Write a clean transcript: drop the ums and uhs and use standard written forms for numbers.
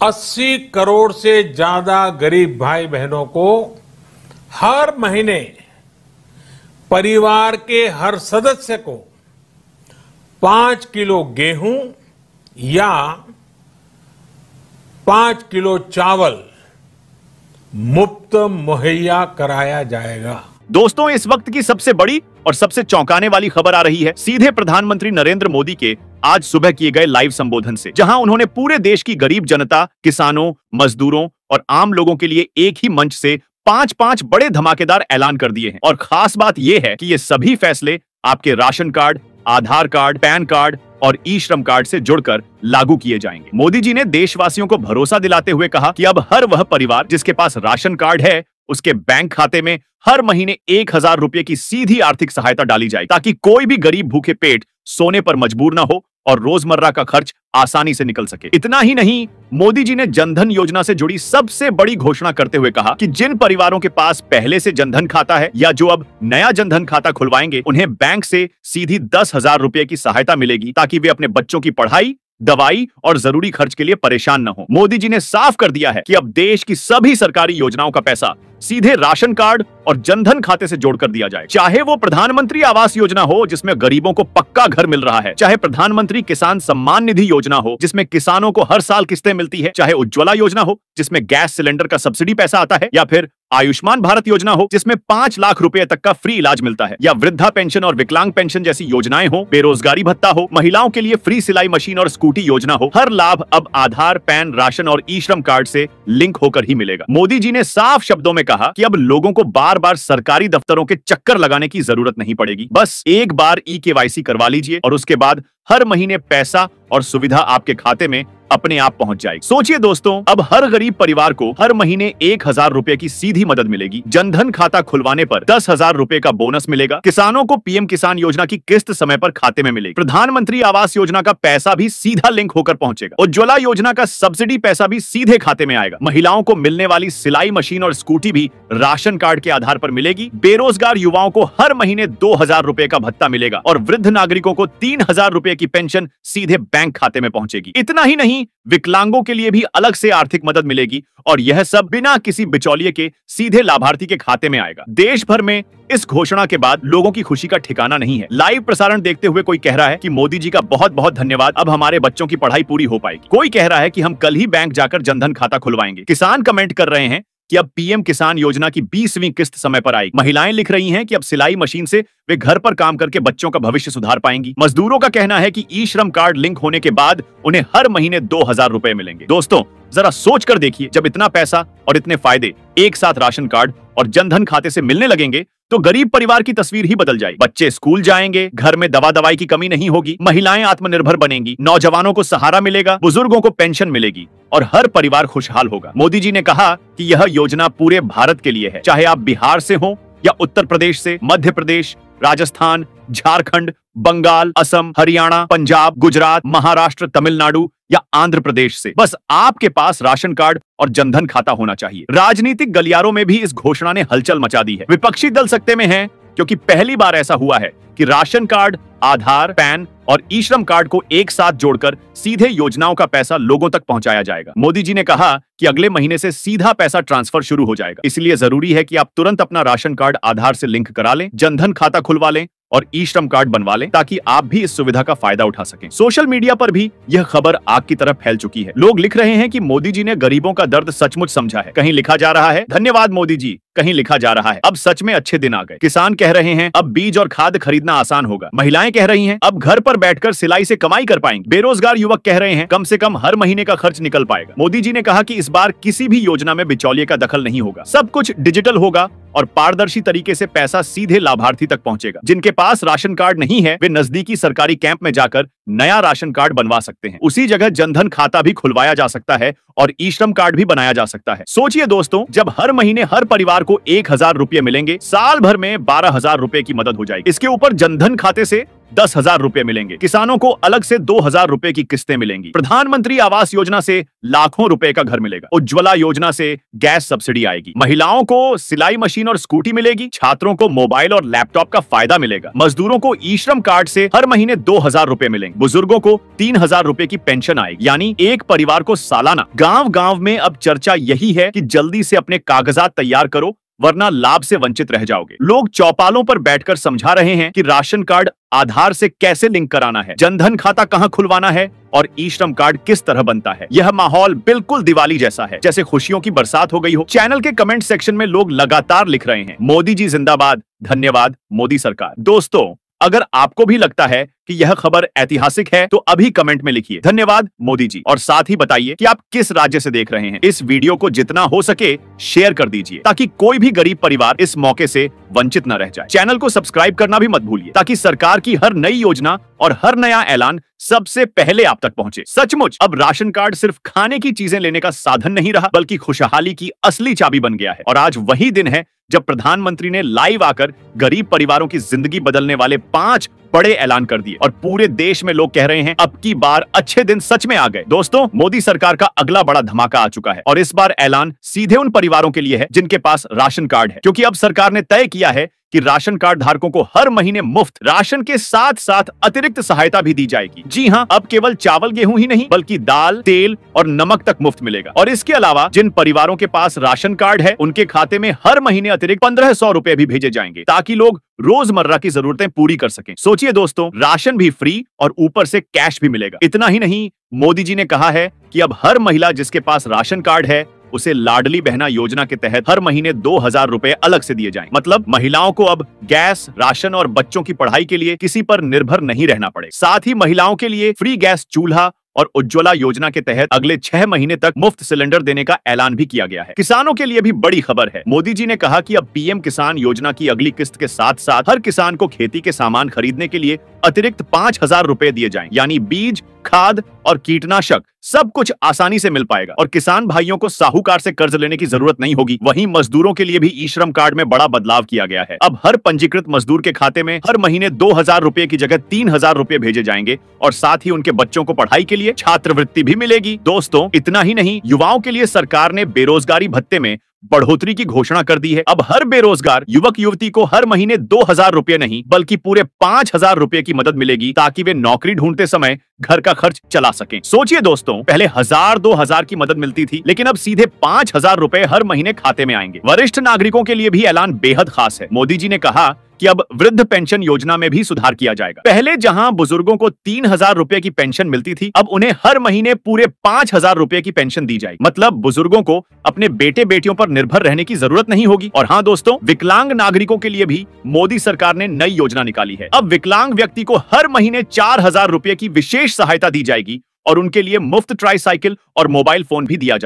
80 करोड़ से ज्यादा गरीब भाई बहनों को हर महीने परिवार के हर सदस्य को 5 किलो गेहूं या 5 किलो चावल मुफ्त मुहैया कराया जाएगा। दोस्तों, इस वक्त की सबसे बड़ी और सबसे चौंकाने वाली खबर आ रही है सीधे प्रधानमंत्री नरेंद्र मोदी के आज सुबह किए गए लाइव संबोधन से, जहां उन्होंने पूरे देश की गरीब जनता, किसानों, मजदूरों और आम लोगों के लिए एक ही मंच से 5 बड़े धमाकेदार ऐलान कर दिए हैं। और खास बात यह है कि ये सभी फैसले आपके राशन कार्ड, आधार कार्ड, पैन कार्ड और ई श्रम कार्ड से जुड़कर लागू किए जाएंगे। मोदी जी ने देशवासियों को भरोसा दिलाते हुए कहा कि अब हर वह परिवार जिसके पास राशन कार्ड है, उसके बैंक खाते में हर महीने 1000 रुपए की सीधी आर्थिक सहायता डाली जाए, ताकि कोई भी गरीब भूखे पेट सोने पर मजबूर ना हो और रोजमर्रा का खर्च आसानी से निकल सके। इतना ही नहीं, मोदी जी ने जनधन योजना से जुड़ी सबसे बड़ी घोषणा करते हुए कहा कि जिन परिवारों के पास पहले से जनधन खाता है या जो अब नया जनधन खाता खुलवाएंगे, उन्हें बैंक से सीधी 10,000 रुपए की सहायता मिलेगी, ताकि वे अपने बच्चों की पढ़ाई, दवाई और जरूरी खर्च के लिए परेशान न हो। मोदी जी ने साफ कर दिया है कि अब देश की सभी सरकारी योजनाओं का पैसा सीधे राशन कार्ड और जनधन खाते से जोड़कर दिया जाए। चाहे वो प्रधानमंत्री आवास योजना हो, जिसमें गरीबों को पक्का घर मिल रहा है, चाहे प्रधानमंत्री किसान सम्मान निधि योजना हो, जिसमें किसानों को हर साल किस्तें मिलती है, चाहे उज्ज्वला योजना हो, जिसमें गैस सिलेंडर का सब्सिडी पैसा आता है, या फिर आयुष्मान भारत योजना हो, जिसमें 5 लाख रुपए तक का फ्री इलाज मिलता है, या वृद्धा पेंशन और विकलांग पेंशन जैसी योजनाएं हो, बेरोजगारी भत्ता हो, महिलाओं के लिए फ्री सिलाई मशीन और स्कूटी योजना हो, हर लाभ अब आधार, पैन, राशन और ई श्रम कार्ड से लिंक होकर ही मिलेगा। मोदी जी ने साफ शब्दों में कहा कि अब लोगों को बार बार सरकारी दफ्तरों के चक्कर लगाने की जरूरत नहीं पड़ेगी। बस एक बार ई-केवाईसी करवा लीजिए और उसके बाद हर महीने पैसा और सुविधा आपके खाते में अपने आप पहुंच जाएगी। सोचिए दोस्तों, अब हर गरीब परिवार को हर महीने 1000 रुपए की सीधी मदद मिलेगी। जनधन खाता खुलवाने पर 10,000 रुपए का बोनस मिलेगा। किसानों को पीएम किसान योजना की किस्त समय पर खाते में मिलेगी। प्रधानमंत्री आवास योजना का पैसा भी सीधा लिंक होकर पहुंचेगा। उज्ज्वला योजना का सब्सिडी पैसा भी सीधे खाते में आएगा। महिलाओं को मिलने वाली सिलाई मशीन और स्कूटी भी राशन कार्ड के आधार पर मिलेगी। बेरोजगार युवाओं को हर महीने 2000 रुपए का भत्ता मिलेगा और वृद्ध नागरिकों को 3000 रुपए की पेंशन सीधे बैंक खाते में पहुंचेगी। इतना ही नहीं, विकलांगों के लिए भी अलग से आर्थिक मदद मिलेगी और यह सब बिना किसी बिचौलिए के सीधे लाभार्थी के खाते में आएगा। देश भर में इस घोषणा के बाद लोगों की खुशी का ठिकाना नहीं है। लाइव प्रसारण देखते हुए कोई कह रहा है कि मोदी जी का बहुत बहुत धन्यवाद, अब हमारे बच्चों की पढ़ाई पूरी हो पाएगी। कोई कह रहा है कि हम कल ही बैंक जाकर जनधन खाता खुलवाएंगे। किसान कमेंट कर रहे हैं कि अब पीएम किसान योजना की 20वीं किस्त समय पर आएगी। महिलाएं लिख रही हैं कि अब सिलाई मशीन से वे घर पर काम करके बच्चों का भविष्य सुधार पाएंगी। मजदूरों का कहना है कि ई श्रम कार्ड लिंक होने के बाद उन्हें हर महीने 2000 रुपए मिलेंगे। दोस्तों, जरा सोच कर देखिए, जब इतना पैसा और इतने फायदे एक साथ राशन कार्ड और जनधन खाते से मिलने लगेंगे तो गरीब परिवार की तस्वीर ही बदल जाएगी। बच्चे स्कूल जाएंगे, घर में दवाई की कमी नहीं होगी, महिलाएं आत्मनिर्भर बनेंगी, नौजवानों को सहारा मिलेगा, बुजुर्गों को पेंशन मिलेगी और हर परिवार खुशहाल होगा। मोदी जी ने कहा कि यह योजना पूरे भारत के लिए है, चाहे आप बिहार से हो या उत्तर प्रदेश से, मध्य प्रदेश, राजस्थान, झारखंड, बंगाल, असम, हरियाणा, पंजाब, गुजरात, महाराष्ट्र, तमिलनाडु या आंध्र प्रदेश से। बस आपके पास राशन कार्ड और जनधन खाता होना चाहिए। राजनीतिक गलियारों में भी इस घोषणा ने हलचल मचा दी है। विपक्षी दल सकते में हैं, क्योंकि पहली बार ऐसा हुआ है कि राशन कार्ड, आधार, पैन और ई श्रम कार्ड को एक साथ जोड़कर सीधे योजनाओं का पैसा लोगों तक पहुंचाया जाएगा। मोदी जी ने कहा कि अगले महीने से सीधा पैसा ट्रांसफर शुरू हो जाएगा। इसलिए जरूरी है कि आप तुरंत अपना राशन कार्ड आधार से लिंक करा लें, जनधन खाता खुलवा लें और ई श्रम कार्ड बनवा लें, ताकि आप भी इस सुविधा का फायदा उठा सकें। सोशल मीडिया पर भी यह खबर आग की तरफ फैल चुकी है। लोग लिख रहे हैं कि मोदी जी ने गरीबों का दर्द सचमुच समझा है। कहीं लिखा जा रहा है धन्यवाद मोदी जी, कहीं लिखा जा रहा है अब सच में अच्छे दिन आ गए। किसान कह रहे हैं अब बीज और खाद खरीदना आसान होगा। महिलाएं कह रही हैं अब घर पर बैठकर सिलाई से कमाई कर पाएंगे। बेरोजगार युवक कह रहे हैं कम से कम हर महीने का खर्च निकल पाएगा। मोदी जी ने कहा कि इस बार किसी भी योजना में बिचौलिए का दखल नहीं होगा, सब कुछ डिजिटल होगा और पारदर्शी तरीके से पैसा सीधे लाभार्थी तक पहुंचेगा। जिनके पास राशन कार्ड नहीं है, वे नजदीकी सरकारी कैंप में जाकर नया राशन कार्ड बनवा सकते हैं। उसी जगह जनधन खाता भी खुलवाया जा सकता है और ई श्रम कार्ड भी बनाया जा सकता है। सोचिए दोस्तों, जब हर महीने हर परिवार को 1000 रुपए मिलेंगे, साल भर में 12,000 रुपए की मदद हो जाएगी। इसके ऊपर जनधन खाते से 10,000 रुपए मिलेंगे। किसानों को अलग से 2,000 रुपए की किस्तें मिलेंगी। प्रधानमंत्री आवास योजना से लाखों रुपए का घर मिलेगा। उज्ज्वला योजना से गैस सब्सिडी आएगी। महिलाओं को सिलाई मशीन और स्कूटी मिलेगी। छात्रों को मोबाइल और लैपटॉप का फायदा मिलेगा। मजदूरों को ई श्रम कार्ड से हर महीने 2,000 रुपए मिलेंगे। बुजुर्गों को 3,000 रुपए की पेंशन आएगी। यानी एक परिवार को सालाना। गांव गांव में अब चर्चा यही है कि जल्दी से अपने कागजात तैयार करो, वरना लाभ से वंचित रह जाओगे। लोग चौपालों पर बैठकर समझा रहे हैं कि राशन कार्ड आधार से कैसे लिंक कराना है, जनधन खाता कहां खुलवाना है और ई श्रम कार्ड किस तरह बनता है। यह माहौल बिल्कुल दिवाली जैसा है, जैसे खुशियों की बरसात हो गई हो। चैनल के कमेंट सेक्शन में लोग लगातार लिख रहे हैं, मोदी जी जिंदाबाद, धन्यवाद मोदी सरकार। दोस्तों, अगर आपको भी लगता है कि यह खबर ऐतिहासिक है तो अभी कमेंट में लिखिए धन्यवाद मोदी जी, और साथ ही बताइए कि आप किस राज्य से देख रहे हैं। इस वीडियो को जितना हो सके शेयर कर दीजिए ताकि कोई भी गरीब परिवार इस मौके से वंचित न रह जाए। चैनल को सब्सक्राइब करना भी मत भूलिए ताकि सरकार की हर नई योजना और हर नया ऐलान सबसे पहले आप तक पहुंचे। सचमुच अब राशन कार्ड सिर्फ खाने की चीजें लेने का साधन नहीं रहा, बल्कि खुशहाली की असली चाबी बन गया है। और आज वही दिन है जब प्रधानमंत्री ने लाइव आकर गरीब परिवारों की जिंदगी बदलने वाले 5 बड़े ऐलान कर दिए और पूरे देश में लोग कह रहे हैं अब की बार अच्छे दिन सच में आ गए। दोस्तों, मोदी सरकार का अगला बड़ा धमाका आ चुका है और इस बार ऐलान सीधे उन परिवारों के लिए है जिनके पास राशन कार्ड है, क्योंकि अब सरकार ने तय किया है कि राशन कार्ड धारकों को हर महीने मुफ्त राशन के साथ साथ अतिरिक्त सहायता भी दी जाएगी। जी हां, अब केवल चावल गेहूं ही नहीं बल्कि दाल, तेल और नमक तक मुफ्त मिलेगा। और इसके अलावा जिन परिवारों के पास राशन कार्ड है उनके खाते में हर महीने अतिरिक्त 1,500 रुपए भी भेजे जाएंगे ताकि लोग रोजमर्रा की जरूरतें पूरी कर सकें। सोचिए दोस्तों, राशन भी फ्री और ऊपर से कैश भी मिलेगा। इतना ही नहीं, मोदी जी ने कहा है कि अब हर महिला जिसके पास राशन कार्ड है उसे लाडली बहना योजना के तहत हर महीने 2,000 रुपए अलग से दिए जाएं। मतलब महिलाओं को अब गैस, राशन और बच्चों की पढ़ाई के लिए किसी पर निर्भर नहीं रहना पड़े। साथ ही महिलाओं के लिए फ्री गैस चूल्हा और उज्ज्वला योजना के तहत अगले 6 महीने तक मुफ्त सिलेंडर देने का ऐलान भी किया गया है। किसानों के लिए भी बड़ी खबर है। मोदी जी ने कहा कि अब पीएम किसान योजना की अगली किस्त के साथ साथ हर किसान को खेती के सामान खरीदने के लिए अतिरिक्त 5,000 रुपए दिए जाएं। यानी बीज, खाद और कीटनाशक सब कुछ आसानी से मिल पाएगा और किसान भाइयों को साहूकार से कर्ज लेने की जरूरत नहीं होगी। वहीं मजदूरों के लिए भी ई श्रम कार्ड में बड़ा बदलाव किया गया है। अब हर पंजीकृत मजदूर के खाते में हर महीने 2,000 रुपए की जगह 3,000 रुपए भेजे जाएंगे और साथ ही उनके बच्चों को पढ़ाई के लिए छात्रवृत्ति भी मिलेगी। दोस्तों, इतना ही नहीं, युवाओं के लिए सरकार ने बेरोजगारी भत्ते में बढ़ोतरी की घोषणा कर दी है। अब हर बेरोजगार युवक युवती को हर महीने 2,000 रुपए नहीं बल्कि पूरे 5,000 रुपए की मदद मिलेगी ताकि वे नौकरी ढूंढते समय घर का खर्च चला सकें। सोचिए दोस्तों, पहले 1,000-2,000 की मदद मिलती थी, लेकिन अब सीधे 5,000 रुपए हर महीने खाते में आएंगे। वरिष्ठ नागरिकों के लिए भी ऐलान बेहद खास है। मोदी जी ने कहा कि अब वृद्ध पेंशन योजना में भी सुधार किया जाएगा। पहले जहां बुजुर्गों को 3,000 रुपए की पेंशन मिलती थी, अब उन्हें हर महीने पूरे 5,000 रुपए की पेंशन दी जाएगी। मतलब बुजुर्गों को अपने बेटे बेटियों पर निर्भर रहने की जरूरत नहीं होगी। और हाँ दोस्तों, विकलांग नागरिकों के लिए भी मोदी सरकार ने नई योजना निकाली है। अब विकलांग व्यक्ति को हर महीने 4,000 रुपए की विशेष सहायता दी जाएगी और उनके लिए मुफ्त ट्राईसाइकिल और मोबाइल फोन भी दिया जाएगा।